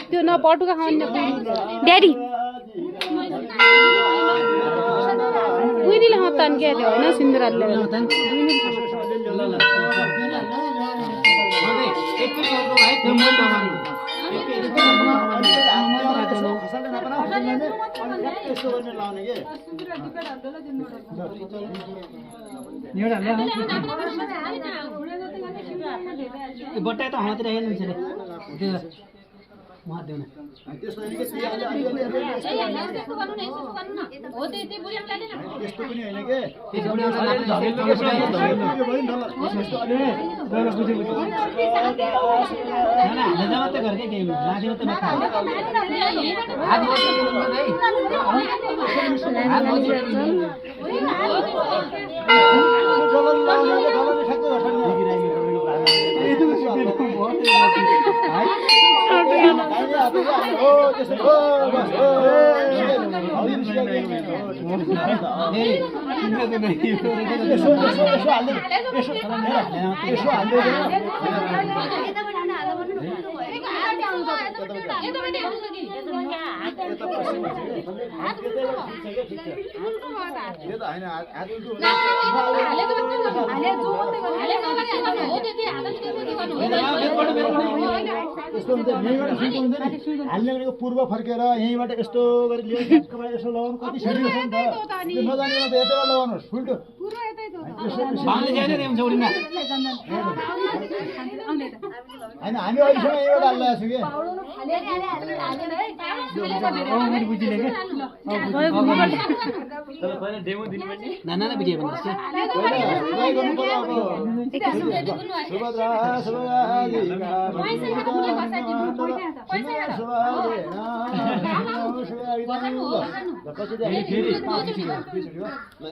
त्यो न पटुका खाने ड्याडी बुइनीले हतान के थियो हैन सिन्दुराले हतान बट्टा त हात रहेन नि छले त्यो महादेव न त्यस्तो हैन के हो त्यति बुढियाम लाग्दैन त्यस्तो पनि हैन के त्यो बुढियाम त घरकै गेम माथि त मत हात पूर्व फर्केर यहीँबाट यस्तो गरी लिएर यसो लगाउनु कति सिडी हुन्छ नि त त्यो नजानेमा त यतैबाट लगाउनुहोस् फुल्टो होइन हामी अहिलेसम्म यहीँबाट हालिरहेको छु कि नाना भिडियो बनाउँछ सुभद्रा सुभद्रा